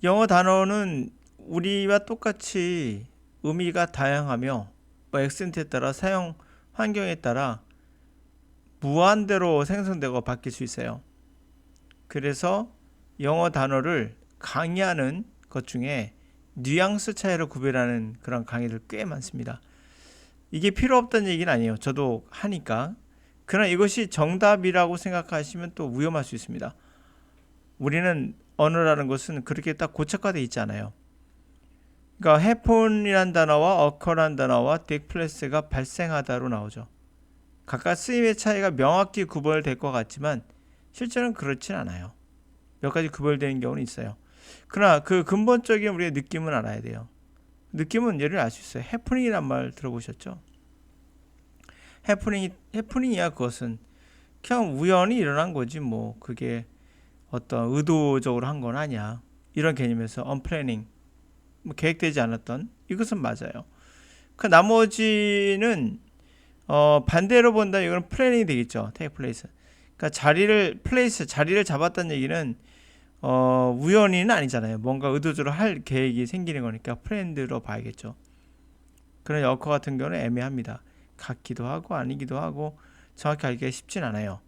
영어 단어는 우리와 똑같이 의미가 다양하며 뭐 액센트에 따라 사용 환경에 따라 무한대로 생성되고 바뀔 수 있어요. 그래서 영어 단어를 강의하는 것 중에 뉘앙스 차이로 구별하는 그런 강의들 꽤 많습니다. 이게 필요 없다는 얘기는 아니에요. 저도 하니까. 그러나 이것이 정답이라고 생각하시면 또 위험할 수 있습니다. 우리는 언어라는 것은 그렇게 딱 고착화되어 있지 않아요. 그러니까 happen이란 단어와 occur란 단어와 take place가 발생하다로 나오죠. 각각 쓰임의 차이가 명확히 구별될 것 같지만 실제로는 그렇진 않아요. 몇 가지 구별되는 경우는 있어요. 그러나 그 근본적인 우리의 느낌은 알아야 돼요. 느낌은 예를 알 수 있어요. 해프닝이란 말 들어보셨죠? 해프닝이야 그것은 그냥 우연히 일어난 거지 뭐 그게 어떤 의도적으로 한 건 아니야. 이런 개념에서 unplanning 뭐 계획되지 않았던 이것은 맞아요. 그 나머지는 반대로 본다 이거는 플래닝이 되겠죠. take place. 그러니까 자리를 잡았다는 얘기는 우연히는 아니잖아요. 뭔가 의도적으로 할 계획이 생기는 거니까 플랜드로 봐야겠죠. 그런 여커 같은 경우는 애매합니다. 같기도 하고 아니기도 하고 정확히 알기가 쉽진 않아요.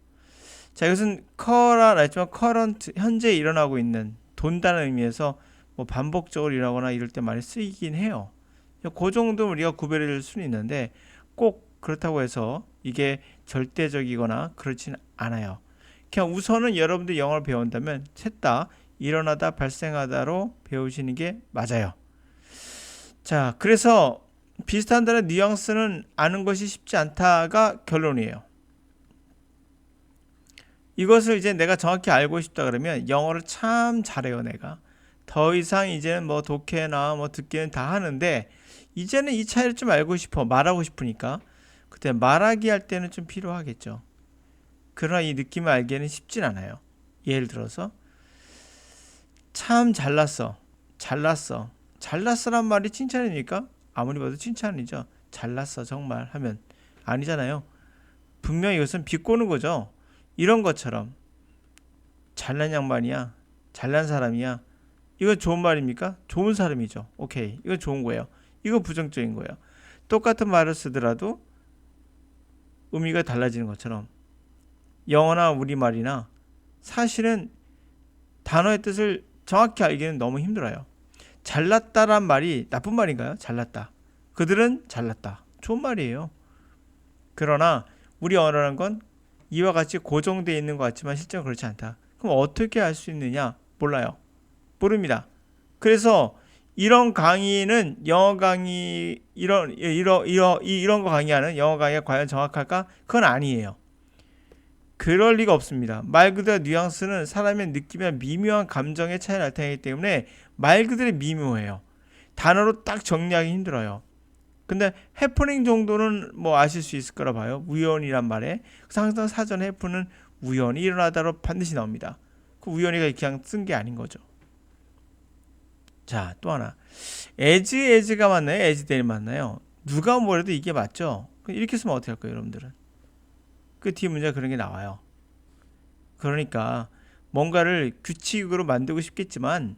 자, 이것은 커라 했지만 커런트 현재 일어나고 있는 돈다는 의미에서 뭐 반복적으로 일어나거나 이럴 때 많이 쓰이긴 해요. 그 정도 우리가 구별할 수는 있는데 꼭 그렇다고 해서 이게 절대적이거나 그렇진 않아요. 그냥 우선은 여러분들 영어를 배운다면 셋 다 일어나다 발생하다로 배우시는 게 맞아요. 자, 그래서 비슷한 단어 뉘앙스는 아는 것이 쉽지 않다가 결론이에요. 이것을 이제 내가 정확히 알고 싶다 그러면 영어를 참 잘해요, 내가. 더 이상 이제는 뭐 독해나 뭐 듣기는 다 하는데 이제는 이 차이를 좀 알고 싶어. 말하고 싶으니까. 그때 말하기 할 때는 좀 필요하겠죠. 그러나 이 느낌을 알기에는 쉽진 않아요. 예를 들어서 참 잘났어. 잘났어. 잘났어란 말이 칭찬입니까? 아무리 봐도 칭찬이죠. 잘났어 정말 하면 아니잖아요. 분명히 이것은 비꼬는 거죠. 이런 것처럼 잘난 양반이야. 잘난 사람이야. 이거 좋은 말입니까? 좋은 사람이죠. 오케이. 이거 좋은 거예요. 이거 부정적인 거예요. 똑같은 말을 쓰더라도 의미가 달라지는 것처럼 영어나 우리말이나 사실은 단어의 뜻을 정확히 알기는 너무 힘들어요. 잘났다란 말이 나쁜 말인가요? 잘났다. 그들은 잘났다. 좋은 말이에요. 그러나 우리 언어라는 건 이와 같이 고정되어 있는 것 같지만 실제로 그렇지 않다. 그럼 어떻게 알 수 있느냐? 몰라요. 모릅니다. 그래서 이런 강의는 영어 강의 이런 거 강의하는 영어 강의가 과연 정확할까? 그건 아니에요. 그럴 리가 없습니다. 말 그대로 뉘앙스는 사람의 느낌이나 미묘한 감정의 차이를 나타내기 때문에 말 그대로 미묘해요. 단어로 딱 정리하기 힘들어요. 근데 해프닝 정도는 뭐 아실 수 있을 거라 봐요. 우연이란 말에. 그래서 항상 사전 해프는 우연히 일어나다로 반드시 나옵니다. 그 우연히가 그냥 쓴 게 아닌 거죠. 자, 또 하나. as가 맞나요? as t 맞나요? 누가 뭐래도 이게 맞죠? 이렇게 쓰면 어떻게 할까요, 여러분들은? 그 뒤에 문제가 그런 게 나와요. 그러니까 뭔가를 규칙으로 만들고 싶겠지만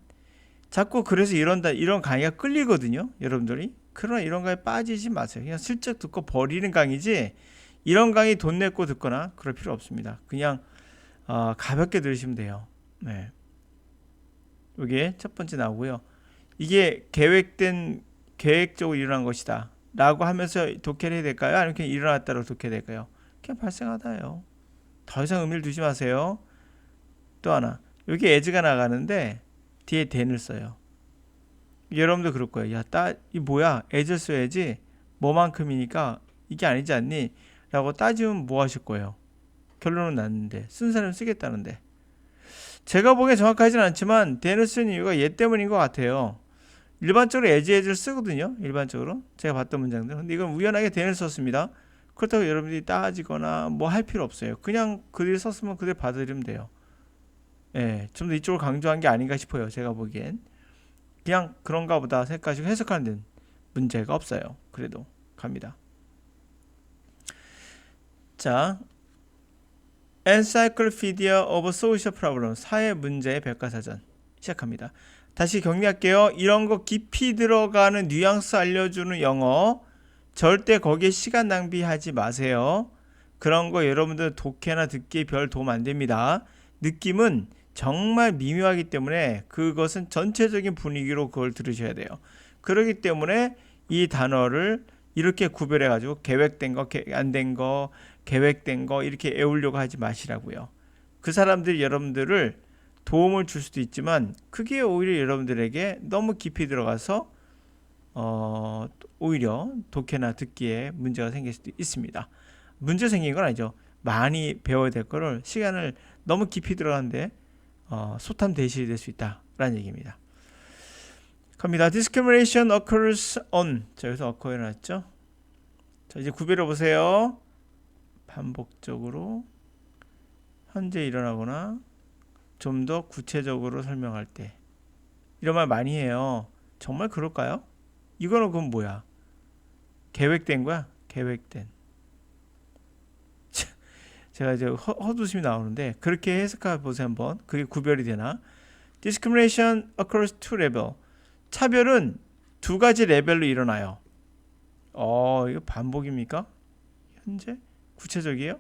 자꾸 그래서 이런 강의가 끌리거든요, 여러분들이. 그러나 이런 강의에 빠지지 마세요. 그냥 슬쩍 듣고 버리는 강의지 이런 강의 돈 내고 듣거나 그럴 필요 없습니다. 그냥 가볍게 들으시면 돼요. 네. 이게 첫 번째 나오고요. 이게 계획적으로 일어난 것이다 라고 하면서 독해를 해야 될까요? 아니면 그냥 일어났다고 독해야 될까요? 그냥 발생하다예요. 더 이상 의미를 두지 마세요. 또 하나, 여기 as가 나가는데 뒤에 then을 써요. 여러분도 그럴 거예요. 야, 이 뭐야? as 써야지. 뭐만큼이니까 이게 아니지 않니? 라고 따지면 뭐 하실 거예요? 결론은 났는데 쓴 사람은 쓰겠다는데. 제가 보기엔 정확하진 않지만 then을 쓴 이유가 얘 때문인 것 같아요. 일반적으로 as를 쓰거든요. 일반적으로 제가 봤던 문장들. 근데 이건 우연하게 then을 썼습니다. 그렇다고 여러분들이 따지거나 뭐 할 필요 없어요. 그냥 그들 썼으면 그들 받아들이면 돼요. 예, 좀 더 이쪽을 강조한 게 아닌가 싶어요. 제가 보기엔. 그냥 그런가 보다 생각하시고 해석하는 데는 문제가 없어요. 그래도 갑니다. 자, Encyclopedia of Social Problems 사회 문제의 백과사전. 시작합니다. 다시 격리할게요. 이런 거 깊이 들어가는 뉘앙스 알려주는 영어 절대 거기에 시간 낭비하지 마세요. 그런 거 여러분들 독해나 듣기에 별 도움 안 됩니다. 느낌은 정말 미묘하기 때문에 그것은 전체적인 분위기로 그걸 들으셔야 돼요. 그렇기 때문에 이 단어를 이렇게 구별해 가지고 계획된 거, 안 된 거, 계획된 거 이렇게 애우려고 하지 마시라고요. 그 사람들이 여러분들을 도움을 줄 수도 있지만 그게 오히려 여러분들에게 너무 깊이 들어가서 오히려 독해나 듣기에 문제가 생길 수도 있습니다. 문제 생긴 건 아니죠. 많이 배워야 될 거를 시간을 너무 깊이 들어가는데 소탐 대실이 될 수 있다라는 얘기입니다. 갑니다. Discrimination occurs on. 자, 여기서 occur이 나왔죠. 자, 이제 구별해 보세요. 반복적으로 현재 일어나거나 좀 더 구체적으로 설명할 때 이런 말 많이 해요. 정말 그럴까요? 이거는 그건 뭐야? 계획된 거야? 계획된. 제가 이제 헛웃음이 나오는데 그렇게 해석해 보세요 한번. 그게 구별이 되나? Discrimination occurs two level. 차별은 두 가지 레벨로 일어나요. 이거 반복입니까? 현재? 구체적이에요?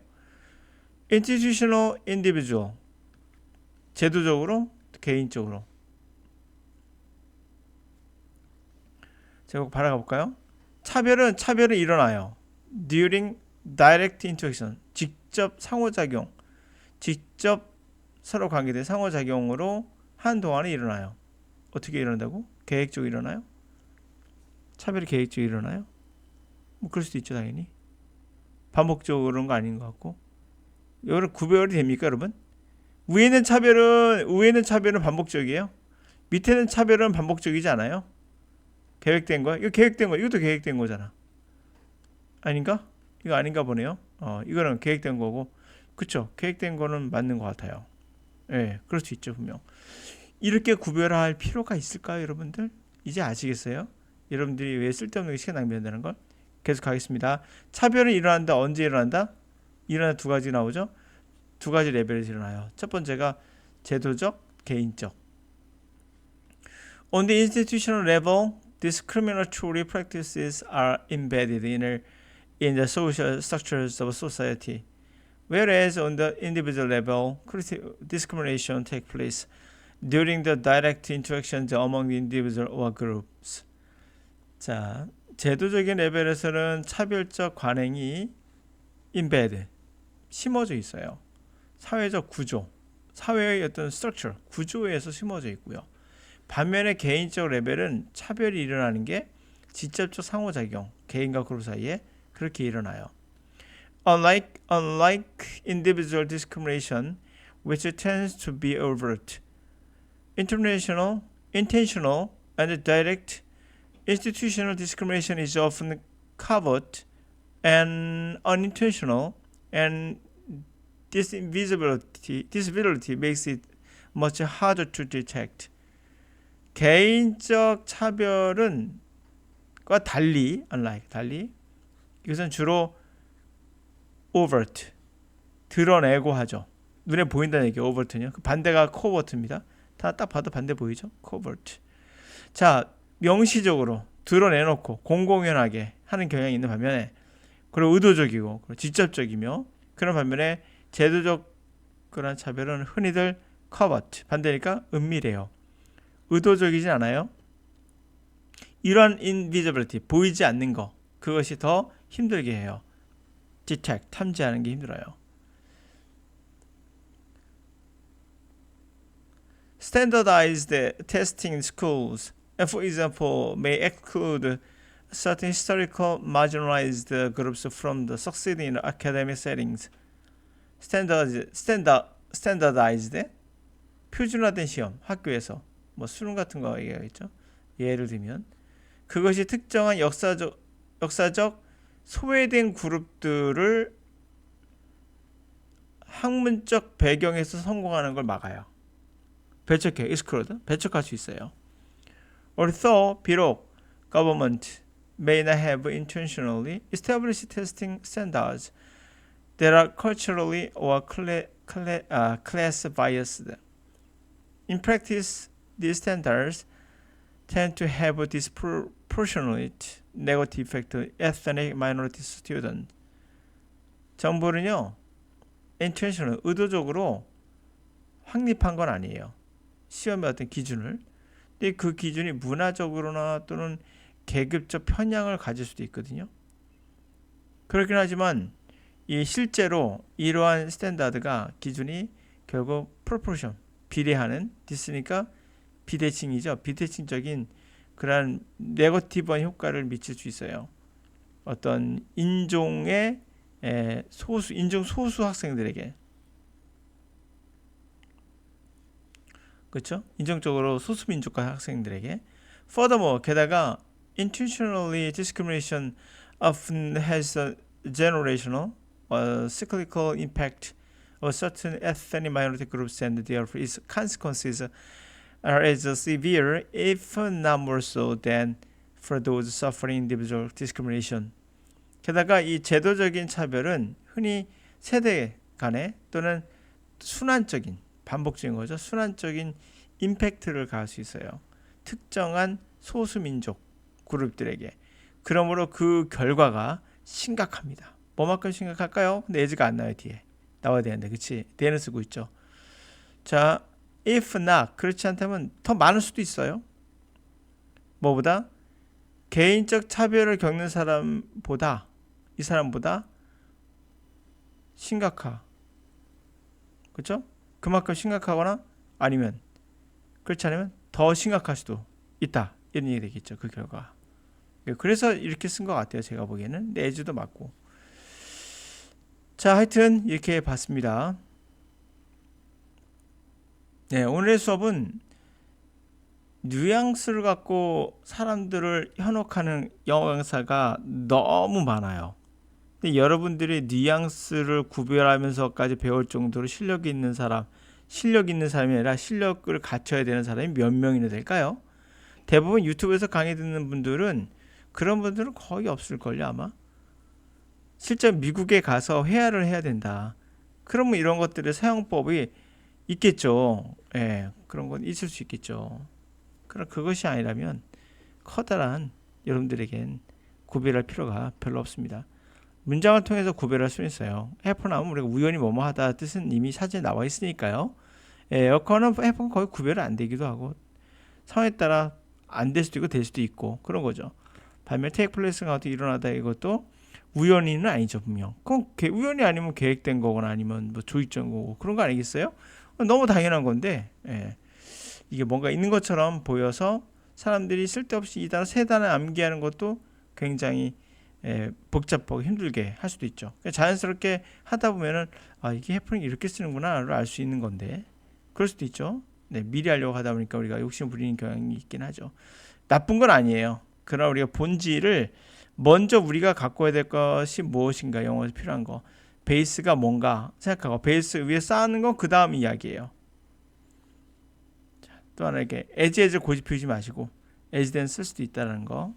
Institutional, individual. 제도적으로, 개인적으로. 제가 바라가 볼까요? 차별은 일어나요. During direct interaction. 직접 상호작용. 직접 서로 관계된 상호작용으로 한동안에 일어나요. 어떻게 일어난다고? 계획적으로 일어나요? 차별이 계획적으로 일어나요? 뭐 그럴 수도 있죠 당연히. 반복적으로 그런 거 아닌 것 같고. 여러분 구별이 됩니까 여러분? 위에는 차별은 반복적이에요. 밑에는 차별은 반복적이지 않아요. 계획된 거야? 이거 계획된 거. 이것도 계획된 거잖아. 아닌가? 이거 아닌가 보네요. 이거는 계획된 거고. 그쵸? 계획된 거는 맞는 것 같아요. 예, 그럴 수 있죠 분명. 이렇게 구별할 필요가 있을까요 여러분들? 이제 아시겠어요? 여러분들이 왜 쓸데없는 시간 낭비한다는 걸? 계속 가겠습니다. 차별은 일어난다. 언제 일어난다? 일어나는 두 가지 나오죠? 두 가지 레벨에서 일어나요. 첫 번째가 제도적, 개인적. On the institutional level, discriminatory practices are embedded in the social structures of society. Whereas on the individual level, discrimination takes place during the direct interactions among the individual or groups. 자, 제도적인 레벨에서는 차별적 관행이 embedded, 심어져 있어요. 사회적 구조, 사회의 어떤 structure, 구조에서 심어져 있고요. 반면에 개인적 레벨은 차별이 일어나는 게 직접적 상호작용, 개인과 그룹 사이에 그렇게 일어나요. Unlike individual discrimination, which tends to be overt, intentional, and direct institutional discrimination is often covert and unintentional, and this visibility makes it much harder to detect. 개인적 차별은 과 달리 이것은 주로 overt, 드러내고 하죠. 눈에 보인다는 얘기 overt는요. 그 반대가 covert입니다. 다 딱 봐도 반대 보이죠? covert. 자, 명시적으로 드러내놓고 공공연하게 하는 경향이 있는 반면에 그리고 의도적이고 그리고 직접적이며 그런 반면에 제도적 그런 차별은 흔히들 covert, 반대니까 은밀해요. 의도적이진 않아요. 이러한 invisibility, 보이지 않는 거, 그것이 더 힘들게 해요. detect, 탐지하는 게 힘들어요. Standardized testing in schools, for example, may exclude certain historical marginalized groups from the succeeding academic settings. standardized, 표준화된 시험, 학교에서 뭐 수능 같은 거 얘기하겠죠. 예를 들면 그것이 특정한 역사적 소외된 그룹들을 학문적 배경에서 성공하는 걸 막아요. 배척할 수 있어요. Although 비록 government may not have intentionally established testing standards that are culturally or class biased. In practice, these standards tend to have a disproportionate negative effect on ethnic minority students. 정부는요, intentional, 의도적으로 확립한 건 아니에요. 시험의 어떤 기준을. 근데 그 기준이 문화적으로나 또는 계급적 편향을 가질 수도 있거든요. 그렇긴 하지만 이 실제로 이러한 스탠다드가 기준이 결국 proportion, 비례하는, 디스니까 비대칭이죠. 비대칭적인 그러한 네거티브한 효과를 미칠 수 있어요. 어떤 인종의 인종 소수 학생들에게, 그렇죠? 인종적으로 소수민족과 학생들에게. Furthermore, 게다가 intentionally discrimination often has a generational or cyclical impact of certain ethnic minority groups and therefore its consequences are as severe, if not more so, than for those suffering individual discrimination. 게다가 이 제도적인 차별은 흔히 세대 간에 또는 순환적인, 반복적인 거죠. 순환적인 임팩트를 가할 수 있어요. 특정한 소수민족 그룹들에게. 그러므로 그 결과가 심각합니다. 뭐만큼 심각할까요? 근데 에즈가 안 나와요. 뒤에. 나와야 되는데, 그치? 대는 쓰고 있죠. 자, if not, 그렇지 않다면 더 많을 수도 있어요. 뭐보다? 개인적 차별을 겪는 사람보다, 이 사람보다 심각하. 그렇죠? 그만큼 심각하거나 아니면 그렇지 않으면 더 심각할 수도 있다. 이런 얘기 되겠죠. 그 결과. 그래서 이렇게 쓴 것 같아요. 제가 보기에는. 내주도 맞고. 자, 하여튼 이렇게 봤습니다. 네, 오늘의 수업은 뉘앙스를 갖고 사람들을 현혹하는 영어 강사가 너무 많아요. 근데 여러분들이 뉘앙스를 구별하면서까지 배울 정도로 실력이 있는 사람이 아니라 실력을 갖춰야 되는 사람이 몇 명이나 될까요? 대부분 유튜브에서 강의 듣는 분들은 그런 분들은 거의 없을걸요, 아마. 실제 미국에 가서 회화를 해야 된다. 그러면 이런 것들의 사용법이 있겠죠. 예, 그런 건 있을 수 있겠죠. 그럼 그것이 아니라면 커다란 여러분들에겐 구별할 필요가 별로 없습니다. 문장을 통해서 구별할 수 있어요. 해프나면 우리가 우연히 뭐뭐 하다 뜻은 이미 사진에 나와 있으니까요. 에어컨은 해프는 거의 구별이 안 되기도 하고 상황에 따라 안 될 수도 있고 될 수도 있고 그런 거죠. 반면 take place가 어떻게 일어나다 이것도 우연히는 아니죠, 분명. 그건 우연이 아니면 계획된 거거나 아니면 뭐 조직적인 거고 그런 거 아니겠어요? 너무 당연한 건데 이게 뭔가 있는 것처럼 보여서 사람들이 쓸데없이 이 단어 세 단어 암기하는 것도 굉장히 복잡하고 힘들게 할 수도 있죠. 그러니까 자연스럽게 하다 보면은 이게 해프닝 이렇게 쓰는구나를 알 수 있는 건데 그럴 수도 있죠. 네, 미리 하려고 하다 보니까 우리가 욕심 부리는 경향이 있긴 하죠. 나쁜 건 아니에요. 그러나 우리가 본질을 먼저 우리가 갖고 와야 될 것이 무엇인가, 영어에서 필요한 거, 베이스가 뭔가 생각하고 베이스 위에 쌓는 건 그 다음 이야기예요. 자, 또 하나 이렇게 as 고집피우지 마시고 as then 쓸 수도 있다는 거